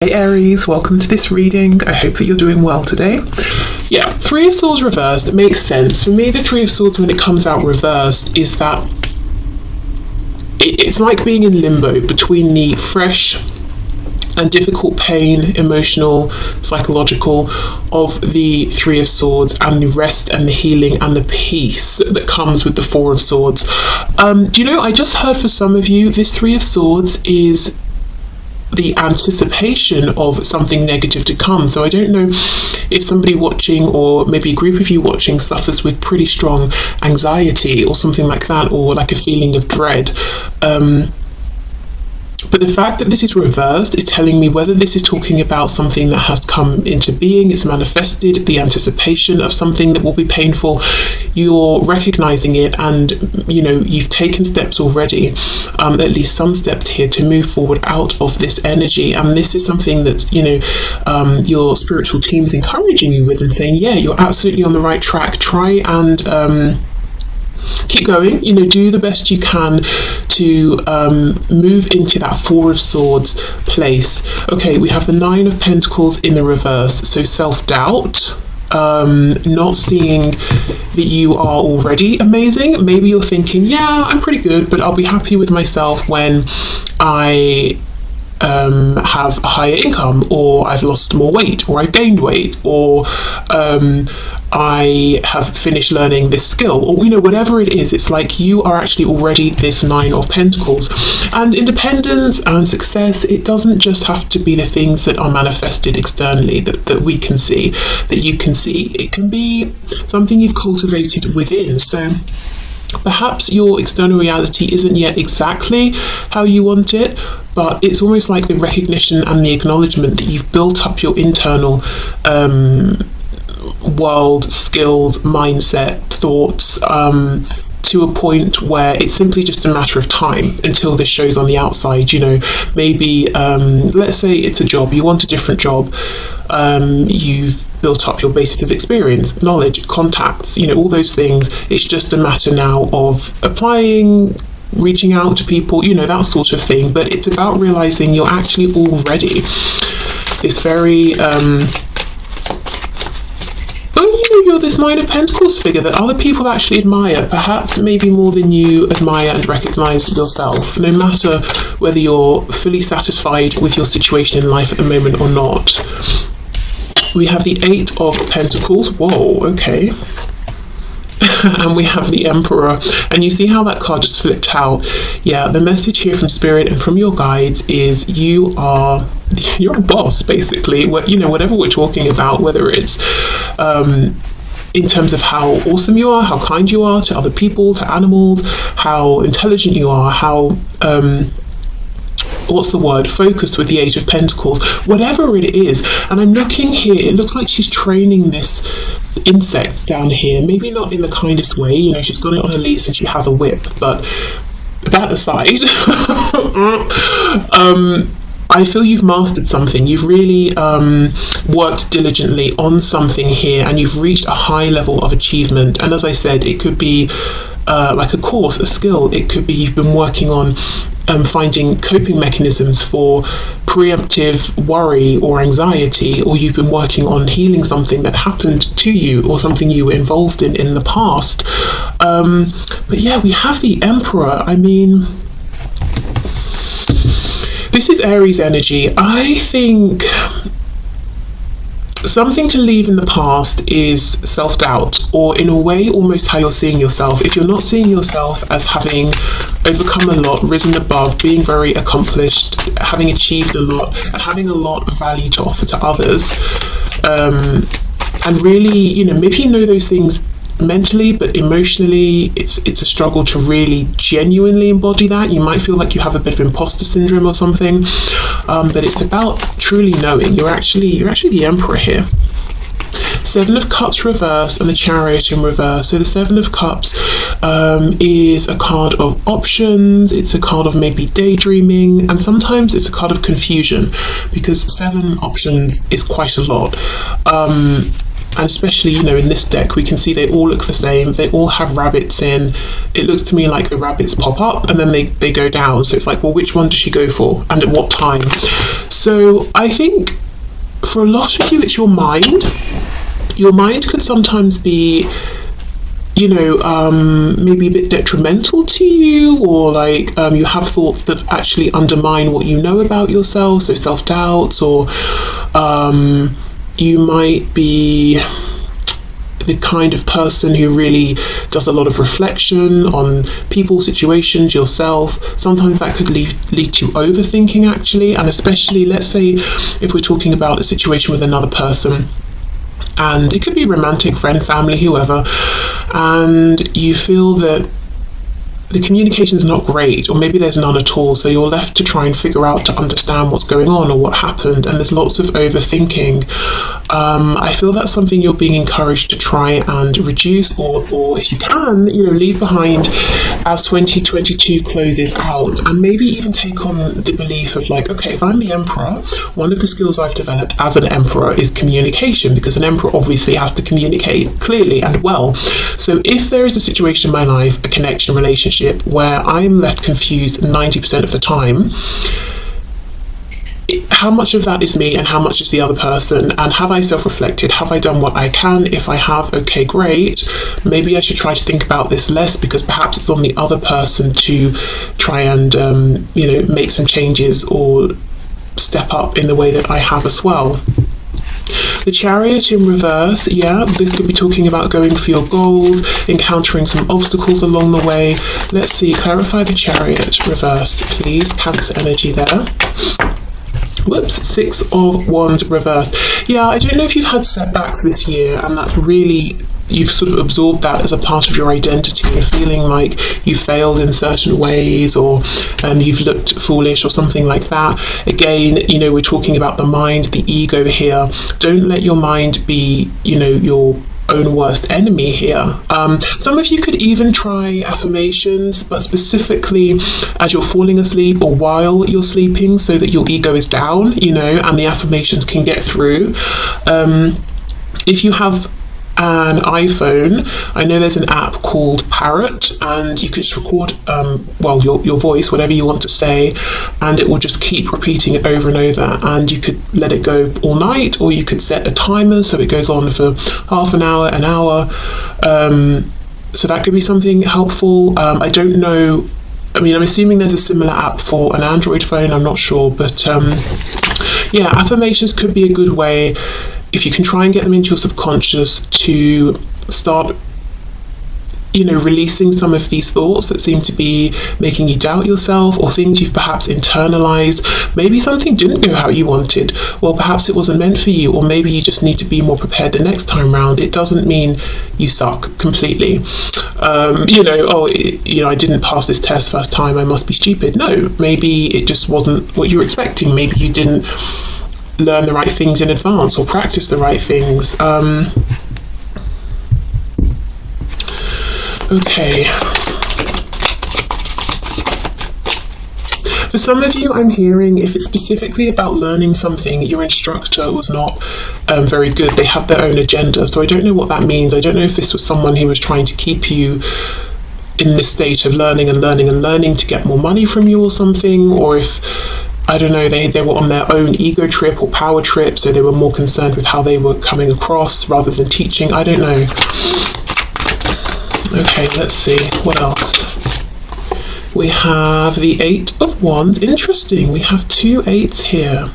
Hey Aries, welcome to this reading. I hope that you're doing well today. Yeah, Three of Swords reversed, it makes sense. For me, the Three of Swords, when it comes out reversed, is that it's like being in limbo between the fresh and difficult pain, emotional, psychological, of the Three of Swords, and the rest and the healing and the peace that comes with the Four of Swords. Do you know, I just heard for some of you, this Three of Swords is the anticipation of something negative to come. So I don't know if somebody watching, or maybe a group of you watching, suffers with pretty strong anxiety or something like that, or like a feeling of dread. But the fact that this is reversed is telling me whether this is talking about something that has come into being, it's manifested, the anticipation of something that will be painful, you're recognizing it, and you know, you've taken steps already, at least some steps here, to move forward out of this energy. And this is something that's, you know, your spiritual team is encouraging you with and saying, yeah, you're absolutely on the right track. Try and keep going, you know, do the best you can to move into that Four of Swords place. Okay, we have the Nine of Pentacles in the reverse, so self-doubt, not seeing that you are already amazing. Maybe you're thinking, yeah, I'm pretty good, but I'll be happy with myself when I have a higher income, or I've lost more weight, or I've gained weight, or I have finished learning this skill, or you know, whatever it is. It's like you are actually already this Nine of Pentacles. And independence and success, it doesn't just have to be the things that are manifested externally, that we can see, that you can see. It can be something you've cultivated within. So perhaps your external reality isn't yet exactly how you want it, but it's almost like the recognition and the acknowledgement that you've built up your internal world, skills, mindset, thoughts, to a point where it's simply just a matter of time until this shows on the outside. You know, maybe let's say it's a job, you want a different job, you've built up your basis of experience, knowledge, contacts, you know, all those things. It's just a matter now of applying, reaching out to people, you know, that sort of thing. But it's about realizing you're actually already this very you're this Nine of Pentacles figure that other people actually admire, perhaps maybe more than you admire and recognize yourself, no matter whether you're fully satisfied with your situation in life at the moment or not. We have the Eight of Pentacles. Whoa, okay. And we have the Emperor, and you see how that card just flipped out. Yeah, the message here from Spirit and from your guides is you're a boss, basically. You know, whatever we're talking about, whether it's in terms of how awesome you are, how kind you are to other people, to animals, how intelligent you are, how what's the word, focused with the Eight of Pentacles, whatever it is. And I'm looking here, it looks like she's training this insect down here, maybe not in the kindest way, you know, she's got it on a leash and she has a whip, but that aside, I feel you've mastered something. You've really worked diligently on something here, and you've reached a high level of achievement. And as I said, it could be like a course, a skill. It could be you've been working on finding coping mechanisms for preemptive worry or anxiety, or you've been working on healing something that happened to you or something you were involved in the past. But yeah, we have the Emperor. I mean, this is Aries energy. I think something to leave in the past is self-doubt, or in a way almost how you're seeing yourself. If you're not seeing yourself as having overcome a lot, risen above, being very accomplished, having achieved a lot, and having a lot of value to offer to others, and really, you know, maybe you know those things mentally, but emotionally it's a struggle to really genuinely embody that. You might feel like you have a bit of imposter syndrome or something, but it's about truly knowing you're actually the Emperor here. Seven of Cups reverse and the Chariot in reverse. So the Seven of Cups is a card of options, it's a card of maybe daydreaming, and sometimes it's a card of confusion, because seven options is quite a lot. and especially, you know, in this deck, we can see they all look the same. They all have rabbits in. It looks to me like the rabbits pop up and then they go down. So it's like, well, which one does she go for and at what time? So I think for a lot of you, it's your mind. Your mind could sometimes be, you know, maybe a bit detrimental to you, or like you have thoughts that actually undermine what you know about yourself, so self-doubts, or you might be the kind of person who really does a lot of reflection on people, situations, yourself. Sometimes that could lead to overthinking, actually, and especially, let's say, if we're talking about a situation with another person, and it could be romantic, friend, family, whoever, and you feel that the communication is not great, or maybe there's none at all, so you're left to try and figure out to understand what's going on or what happened, and there's lots of overthinking. I feel that's something you're being encouraged to try and reduce, or if you can, you know, leave behind as 2022 closes out, and maybe even take on the belief of like, okay, if I'm the Emperor, one of the skills I've developed as an Emperor is communication, because an Emperor obviously has to communicate clearly and well. So if there is a situation in my life, a connection, relationship, where I'm left confused 90% of the time, how much of that is me and how much is the other person? And have I self-reflected? Have I done what I can? If I have, okay, great. Maybe I should try to think about this less, because perhaps it's on the other person to try and, you know, make some changes or step up in the way that I have as well. The Chariot in reverse, yeah, this could be talking about going for your goals, encountering some obstacles along the way. Let's see, clarify the Chariot reversed, please. Cancer energy there. Whoops, 6 of Wands reversed. Yeah, I don't know if you've had setbacks this year, and that's really, you've sort of absorbed that as a part of your identity, and feeling like you failed in certain ways, or you've looked foolish or something like that. Again, you know, we're talking about the mind, the ego here. Don't let your mind be, you know, your own worst enemy here. Some of you could even try affirmations, but specifically as you're falling asleep or while you're sleeping, so that your ego is down, you know, and the affirmations can get through. If you have an iPhone, I know there's an app called Parrot, and you could just record well, your voice, whatever you want to say, and it will just keep repeating it over and over, and you could let it go all night, or you could set a timer so it goes on for half an hour, an hour. So that could be something helpful. I don't know, I mean, I'm assuming there's a similar app for an Android phone, I'm not sure, but yeah, affirmations could be a good way, if you can try and get them into your subconscious, to start, you know, releasing some of these thoughts that seem to be making you doubt yourself, or things you've perhaps internalized. Maybe something didn't go how you wanted. Well, perhaps it wasn't meant for you, or maybe you just need to be more prepared the next time round. It doesn't mean you suck completely. You know, oh, you know, I didn't pass this test first time, I must be stupid. No, maybe it just wasn't what you were expecting. Maybe you didn't learn the right things in advance or practice the right things. Okay. For some of you, I'm hearing, if it's specifically about learning something, your instructor was not very good. They had their own agenda. So I don't know what that means. I don't know if this was someone who was trying to keep you in this state of learning and learning and learning to get more money from you or something, or if, I don't know, they were on their own ego trip or power trip, so they were more concerned with how they were coming across rather than teaching. I don't know. Okay, let's see, what else? We have the 8 of Wands. Interesting, we have 2 8s here.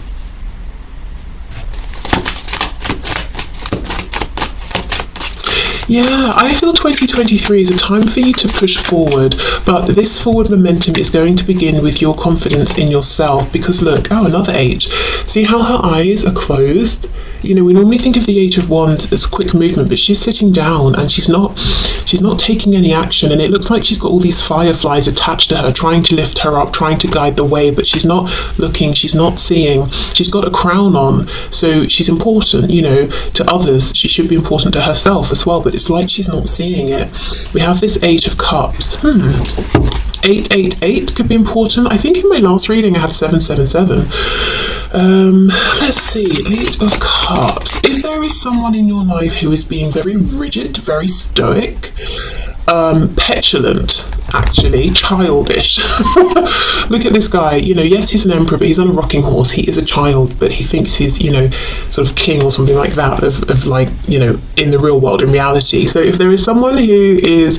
Yeah, I feel 2023 is a time for you to push forward, but this forward momentum is going to begin with your confidence in yourself, because look, oh, another 8. See how her eyes are closed? You know, we normally think of the 8 of Wands as quick movement, but she's sitting down and she's not taking any action, and it looks like she's got all these fireflies attached to her, trying to lift her up, trying to guide the way, but she's not looking, she's not seeing. She's got a crown on, so she's important, you know, to others. She should be important to herself as well, but it's like she's not seeing it. We have this 8 of Cups. 888 could be important. I think in my last reading I had 777. Let's see, 8 of Cups. If there is someone in your life who is being very rigid, very stoic, petulant, actually, childish. Look at this guy, yes, he's an emperor, but he's on a rocking horse. He is a child, but he thinks he's, sort of king or something like that of like, in the real world, in reality. So if there is someone who is,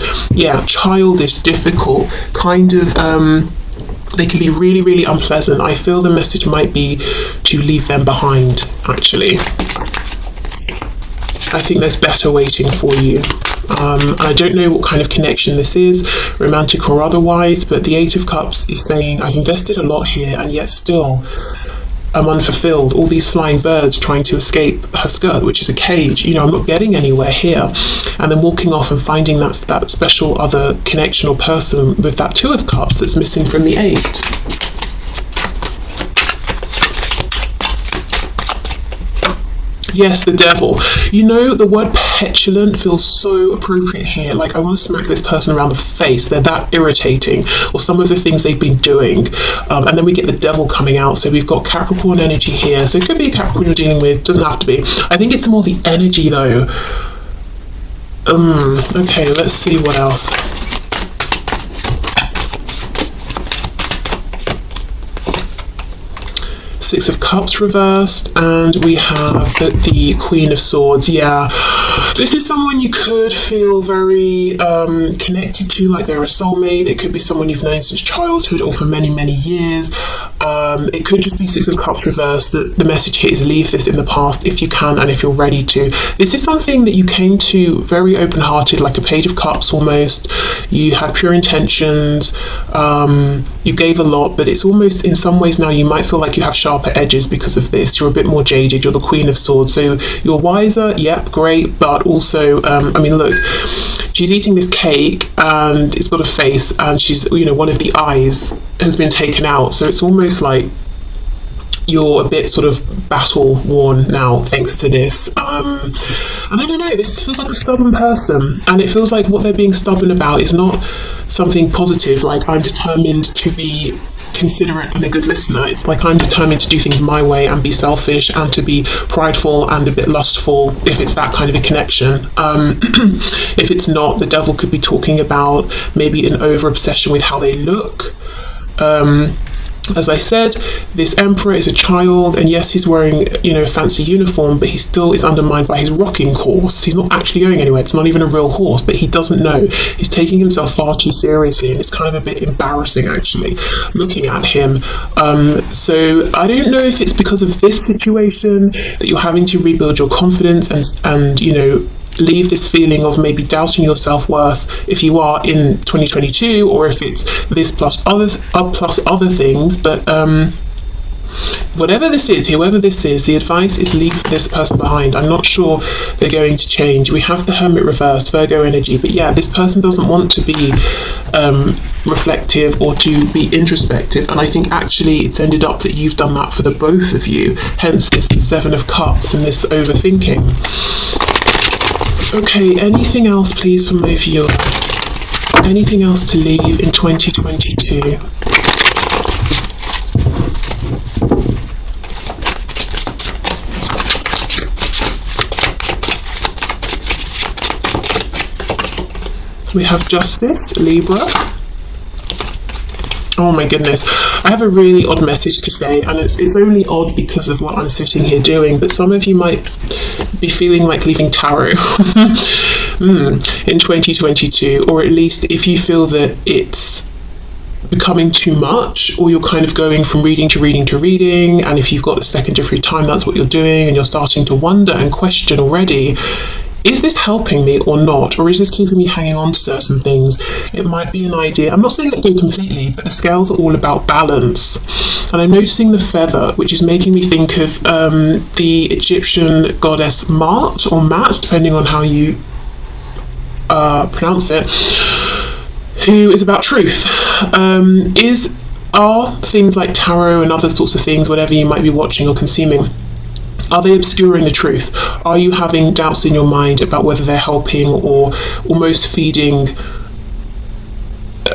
childish, difficult, kind of, they can be really, really unpleasant. I feel the message might be to leave them behind, actually. I think there's better waiting for you. I don't know what kind of connection this is, romantic or otherwise, but the 8 of Cups is saying, I've invested a lot here and yet still I'm unfulfilled. All these flying birds trying to escape her skirt, which is a cage. I'm not getting anywhere here. And then walking off and finding that special other connection or person with that 2 of Cups that's missing from the 8. Yes, the devil. The word petulant feels so appropriate here. Like, I want to smack this person around the face. They're that irritating, or some of the things they've been doing. And then we get the devil coming out. So we've got Capricorn energy here. So it could be a Capricorn you're dealing with. Doesn't have to be. I think it's more the energy, though. Okay, let's see what else. Six of Cups reversed, and we have the Queen of Swords. Yeah, this is someone you could feel very connected to, like they're a soulmate. It could be someone you've known since childhood or for many, many years. It could just be Six of Cups reversed. The message here is leave this in the past if you can and if you're ready to. This is something that you came to very open-hearted, like a Page of Cups almost. You had pure intentions. You gave a lot, but it's almost, in some ways now, you might feel like you have sharper edges because of this. You're a bit more jaded. You're the Queen of Swords, so you're wiser. Yep, great, but also, look, she's eating this cake and it's got a face, and she's, one of the eyes has been taken out, so it's almost like you're a bit sort of battle worn now thanks to this. And I don't know, this feels like a stubborn person, and it feels like what they're being stubborn about is not something positive, like I'm determined to be considerate and a good listener. It's like I'm determined to do things my way and be selfish and to be prideful and a bit lustful, if it's that kind of a connection. If it's not, the devil could be talking about maybe an over obsession with how they look. As I said, this emperor is a child, and yes, he's wearing, a fancy uniform, but he still is undermined by his rocking horse. He's not actually going anywhere. It's not even a real horse, but he doesn't know. He's taking himself far too seriously, and it's kind of a bit embarrassing, actually, looking at him. So I don't know if it's because of this situation that you're having to rebuild your confidence and leave this feeling of maybe doubting your self-worth if you are in 2022, or if it's this plus other things, but whatever this is, whoever this is, the advice is leave this person behind. I'm not sure they're going to change. We have the Hermit reversed, Virgo energy, but yeah, this person doesn't want to be reflective or to be introspective, and I think actually it's ended up that you've done that for the both of you, hence this 7 of Cups and this overthinking. Okay, anything else please from my viewer? Anything else to leave in 2022? We have Justice, Libra. Oh my goodness, I have a really odd message to say, and it's only odd because of what I'm sitting here doing, but some of you might be feeling like leaving tarot in 2022, or at least if you feel that it's becoming too much, or you're kind of going from reading to reading to reading, and if you've got a second of free time, that's what you're doing, and you're starting to wonder and question already, is this helping me or not? Or is this keeping me hanging on to certain things? It might be an idea. I'm not saying let go completely, but the scales are all about balance. And I'm noticing the feather, which is making me think of the Egyptian goddess Mart, or Mat, depending on how you pronounce it, who is about truth. Are things like tarot and other sorts of things, whatever you might be watching or consuming, are they obscuring the truth? Are you having doubts in your mind about whether they're helping or almost feeding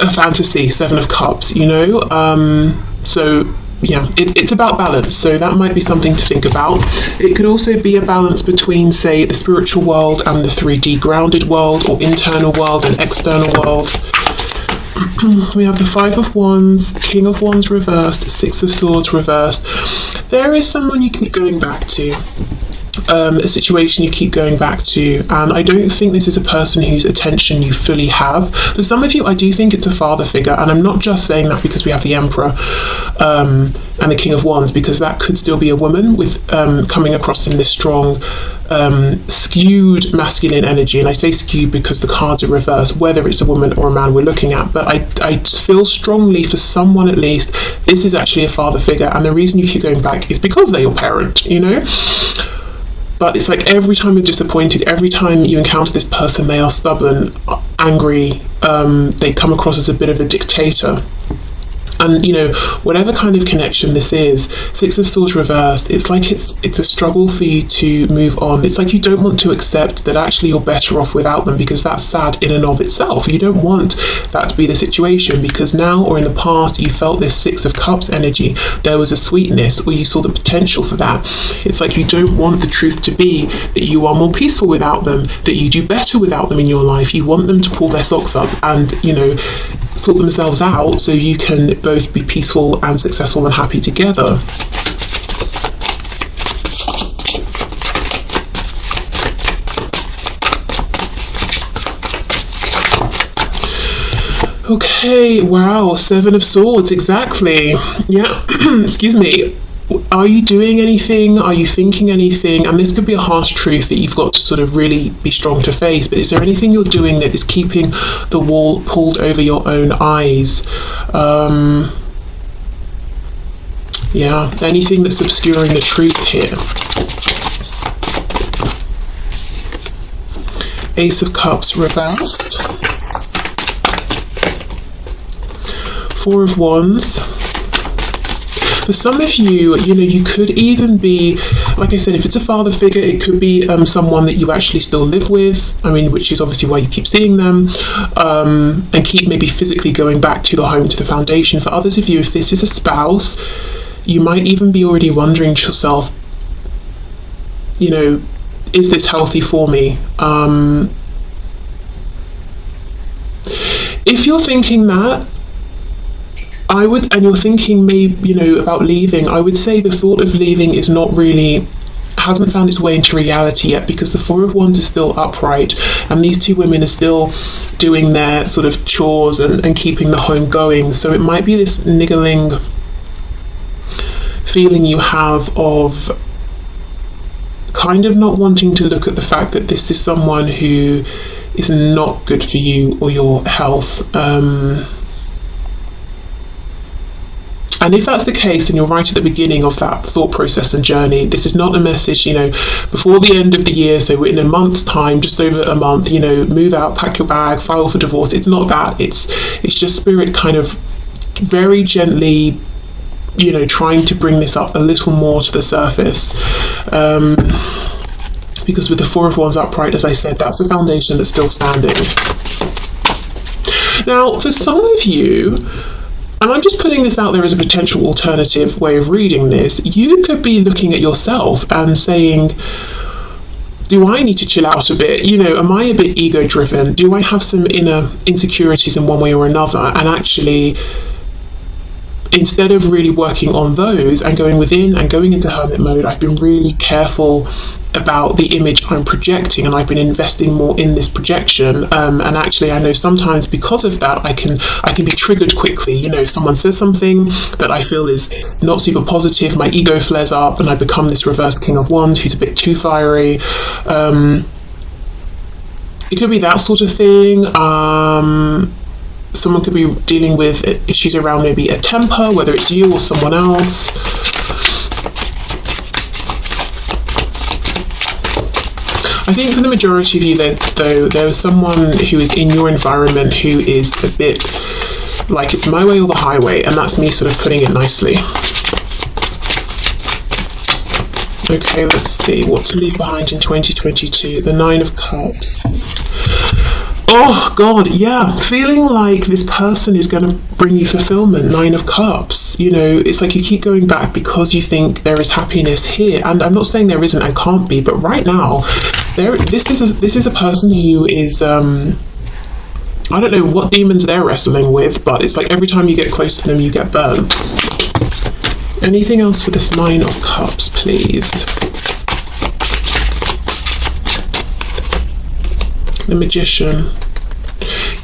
a fantasy, Seven of Cups, you know? So yeah, it's about balance, so that might be something to think about. It could also be a balance between, say, the spiritual world and the 3D grounded world, or internal world and external world. We have the Five of Wands, King of Wands reversed, Six of Swords reversed. There is someone you keep going back to. A situation you keep going back to, and I don't think this is a person whose attention you fully have. For some of you, I do think it's a father figure, and I'm not just saying that because we have the Emperor and the King of Wands, because that could still be a woman with coming across in this strong skewed masculine energy. And I say skewed because the cards are reversed, whether it's a woman or a man we're looking at. But I feel strongly, for someone at least, this is actually a father figure, and the reason you keep going back is because they're your parent, you know? But it's like every time you're disappointed, every time you encounter this person, they are stubborn, angry, they come across as a bit of a dictator. And, you know, whatever kind of connection this is, Six of Swords reversed, it's like it's a struggle for you to move on. It's like you don't want to accept that actually you're better off without them, because that's sad in and of itself. You don't want that to be the situation, because now or in the past you felt this Six of Cups energy. There was a sweetness, or you saw the potential for that. It's like you don't want the truth to be that you are more peaceful without them, that you do better without them in your life. You want them to pull their socks up and, you know, sort themselves out so you can both be peaceful and successful and happy together. Okay, wow, Seven of Swords, exactly. Yeah, excuse me. Are you doing anything? Are you thinking anything? And this could be a harsh truth that you've got to sort of really be strong to face, but is there anything you're doing that is keeping the wall pulled over your own eyes? Yeah, anything that's obscuring the truth here. Ace of Cups reversed. Four of Wands. For some of you, you know, you could even be, like I said, if it's a father figure, it could be someone that you actually still live with. I mean, which is obviously why you keep seeing them, and keep maybe physically going back to the home, to the foundation. For others of you, if this is a spouse, you might even be already wondering to yourself, you know, is this healthy for me? If you're thinking that, I would, and you're thinking maybe, you know, about leaving, I would say the thought of leaving is not really, hasn't found its way into reality yet, because the Four of Wands is still upright, and these two women are still doing their sort of chores and keeping the home going. So it might be this niggling feeling you have of kind of not wanting to look at the fact that this is someone who is not good for you or your health. And if that's the case, and you're right at the beginning of that thought process and journey, this is not a message, you know, before the end of the year, so in a month's time, just over a month, you know, move out, pack your bag, file for divorce. It's not that. It's just spirit kind of very gently, you know, trying to bring this up a little more to the surface. Because with the Four of Wands upright, as I said, that's a foundation that's still standing. Now, for some of you, and I'm just putting this out there as a potential alternative way of reading this, you could be looking at yourself and saying, do I need to chill out a bit? You know, am I a bit ego driven? Do I have some inner insecurities in one way or another? And actually, instead of really working on those and going within and going into hermit mode, I've been really careful about the image I'm projecting, and I've been investing more in this projection, and actually I know sometimes because of that I can be triggered quickly. You know, if someone says something that I feel is not super positive, my ego flares up and I become this reversed King of Wands who's a bit too fiery. It could be that sort of thing. Someone could be dealing with issues around maybe a temper, whether it's you or someone else. I think for the majority of you, though, there is someone who is in your environment who is a bit like it's my way or the highway, and that's me sort of putting it nicely. Okay, let's see what to leave behind in 2022. The Nine of Cups. Oh God, yeah. Feeling like this person is going to bring you fulfillment. 9 of Cups. You know, it's like you keep going back because you think there is happiness here, and I'm not saying there isn't and can't be, but right now, this is a person who is I don't know what demons they're wrestling with, but it's like every time you get close to them, you get burnt. Anything else for this 9 of Cups, please? The Magician.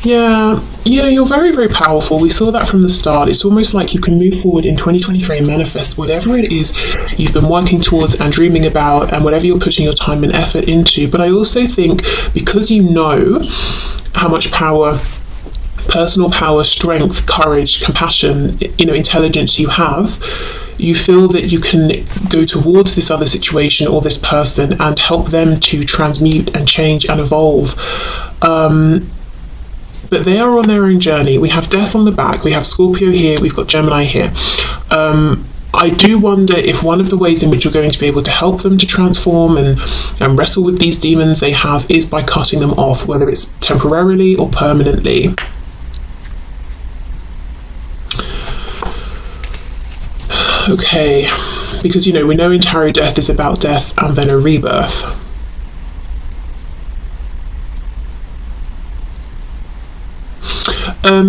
Yeah, you're very, very powerful. We saw that from the start. It's almost like you can move forward in 2023 and manifest whatever it is you've been working towards and dreaming about, and whatever you're putting your time and effort into. But I also think because you know how much power, personal power, strength, courage, compassion, intelligence you have, you feel that you can go towards this other situation or this person and help them to transmute and change and evolve. But they are on their own journey. We have Death on the back, we have Scorpio here, we've got Gemini here. I do wonder if one of the ways in which you're going to be able to help them to transform and wrestle with these demons they have is by cutting them off, whether it's temporarily or permanently. Okay, because we know in tarot death is about death and then a rebirth.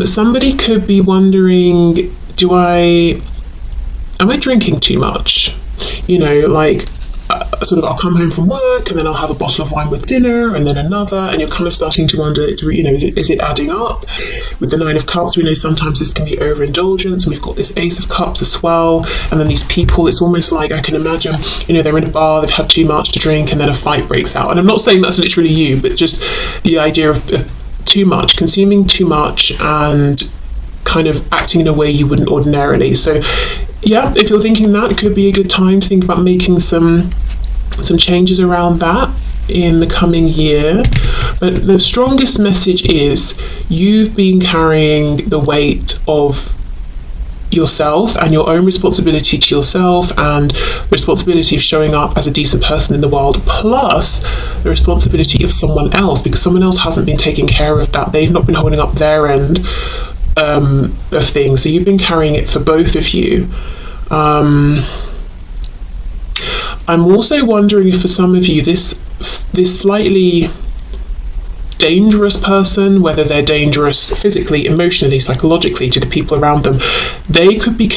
Somebody could be wondering, am I drinking too much? Sort of I'll come home from work and then I'll have a bottle of wine with dinner and then another, and you're kind of starting to wonder, is it adding up? With the 9 of Cups, we know sometimes this can be overindulgence, and we've got this Ace of Cups as well, and then these people, it's almost like I can imagine, they're in a bar, they've had too much to drink, and then a fight breaks out. And I'm not saying that's literally you, but just the idea of too much, consuming too much, and kind of acting in a way you wouldn't ordinarily. So yeah, if you're thinking that, it could be a good time to think about making some changes around that in the coming year. But the strongest message is you've been carrying the weight of yourself and your own responsibility to yourself, and responsibility of showing up as a decent person in the world, plus the responsibility of someone else, because someone else hasn't been taking care of that. They've not been holding up their end of things, so you've been carrying it for both of you. I'm also wondering if for some of you this slightly dangerous person, whether they're dangerous physically, emotionally, psychologically to the people around them, they could be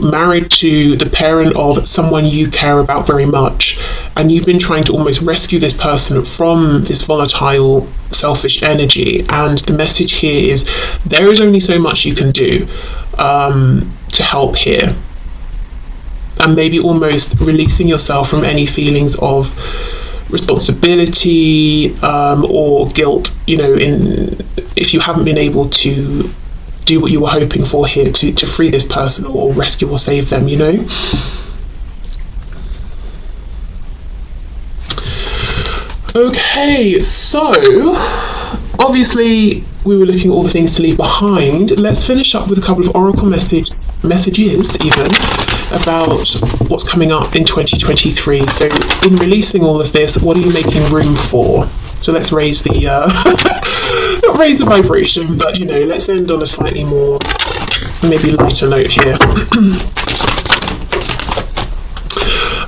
married to the parent of someone you care about very much, and you've been trying to almost rescue this person from this volatile, selfish energy. And the message here is there is only so much you can do to help here, and maybe almost releasing yourself from any feelings of responsibility or guilt, if you haven't been able to do what you were hoping for here to free this person or rescue or save them, Okay, so obviously we were looking at all the things to leave behind. Let's finish up with a couple of oracle messages even about what's coming up in 2023. So in releasing all of this, what are you making room for? So let's raise the not raise the vibration, but let's end on a slightly more maybe lighter note here.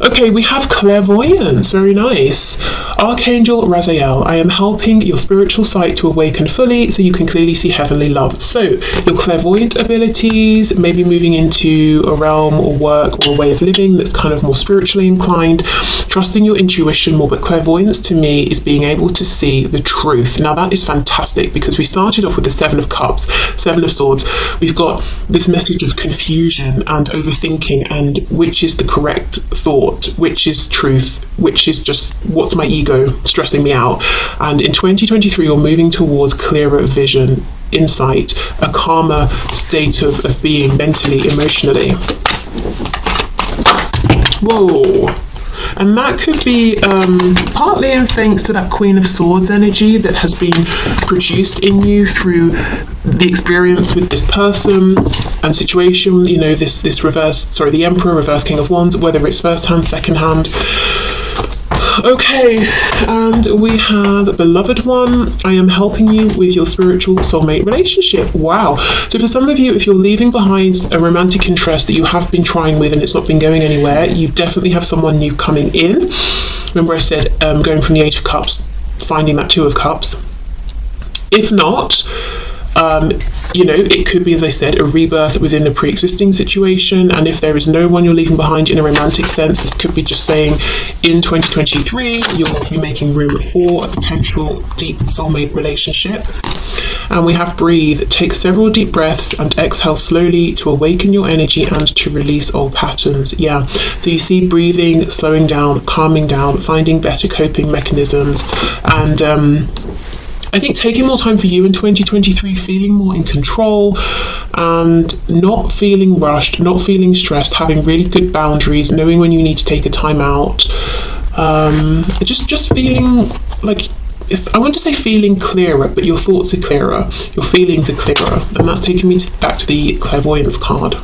Okay, we have clairvoyance, very nice. Archangel Raziel, I am helping your spiritual sight to awaken fully so you can clearly see heavenly love. So your clairvoyant abilities, maybe moving into a realm or work or a way of living that's kind of more spiritually inclined, trusting your intuition more. But clairvoyance to me is being able to see the truth. Now that is fantastic, because we started off with the 7 of Cups, 7 of Swords. We've got this message of confusion and overthinking, and which is the correct thought, which is truth, which is just what's my ego stressing me out. And in 2023 you're moving towards clearer vision, insight, a calmer state of being mentally, emotionally. Whoa. And that could be partly in thanks to that Queen of Swords energy that has been produced in you through the experience with this person and situation, this reverse, the Emperor, reverse King of Wands, whether it's first hand, second hand. Okay, and we have beloved one. I am helping you with your spiritual soulmate relationship. Wow. So for some of you, if you're leaving behind a romantic interest that you have been trying with and it's not been going anywhere, you definitely have someone new coming in. Remember I said going from the Eight of Cups, finding that Two of Cups. If not, it could be, as I said, a rebirth within the pre-existing situation. And if there is no one you're leaving behind in a romantic sense, this could be just saying in 2023 you'll be making room for a potential deep soulmate relationship. And we have breathe. Take several deep breaths and exhale slowly to awaken your energy and to release old patterns. Yeah, so you see breathing, slowing down, calming down, finding better coping mechanisms, and I think taking more time for you in 2023, feeling more in control and not feeling rushed, not feeling stressed, having really good boundaries, knowing when you need to take a time out. Just feeling like, if I want to say feeling clearer, but your thoughts are clearer, your feelings are clearer. And that's taking me back to the clairvoyance card.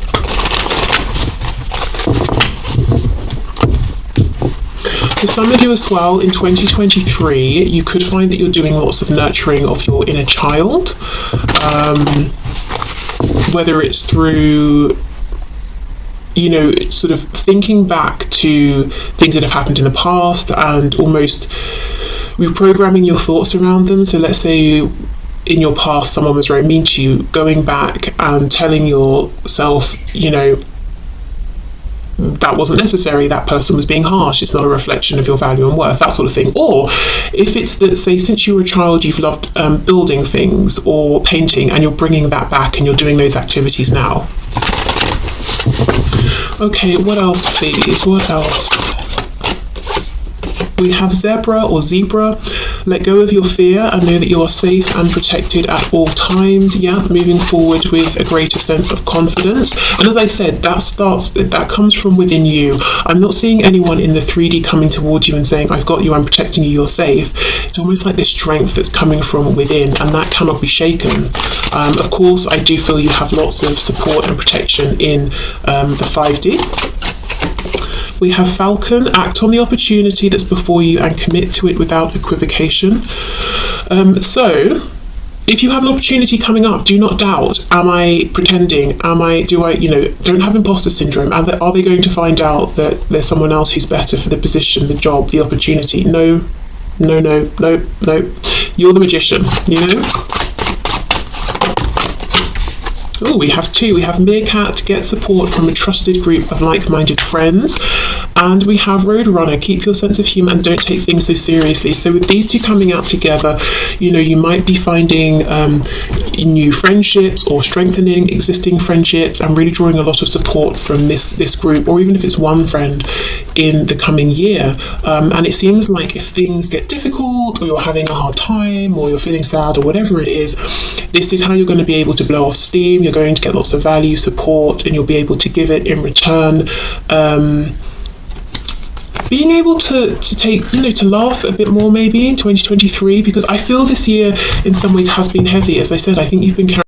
For some of you as well, in 2023, you could find that you're doing lots of nurturing of your inner child, whether it's through, sort of thinking back to things that have happened in the past and almost reprogramming your thoughts around them. So let's say in your past someone was very mean to you, going back and telling yourself, that wasn't necessary, that person was being harsh, it's not a reflection of your value and worth, that sort of thing. Or if it's that, say, since you were a child you've loved building things or painting and you're bringing that back and you're doing those activities now. Okay, what else please, what else? We have zebra or zebra. Let go of your fear and know that you are safe and protected at all times. Yeah, moving forward with a greater sense of confidence. And as I said, that comes from within you. I'm not seeing anyone in the 3D coming towards you and saying, I've got you, I'm protecting you, you're safe. It's almost like this strength that's coming from within, and that cannot be shaken. Of course, I do feel you have lots of support and protection in the 5D. We have Falcon. Act on the opportunity that's before you and commit to it without equivocation. So if you have an opportunity coming up, do not doubt. Am I pretending? Don't have imposter syndrome. Are they going to find out that there's someone else who's better for the position, the job, the opportunity? No. You're the magician, Oh, we have two. We have Meerkat, get support from a trusted group of like-minded friends. And we have Roadrunner, keep your sense of humour and don't take things so seriously. So with these two coming out together, you might be finding new friendships or strengthening existing friendships and really drawing a lot of support from this group, or even if it's one friend in the coming year. And it seems like if things get difficult or you're having a hard time or you're feeling sad or whatever it is, this is how you're going to be able to blow off steam. You're going to get lots of value, support, and you'll be able to give it in return. Being able to take, to laugh a bit more maybe in 2023, because I feel this year in some ways has been heavy. As I said, I think you've been carrying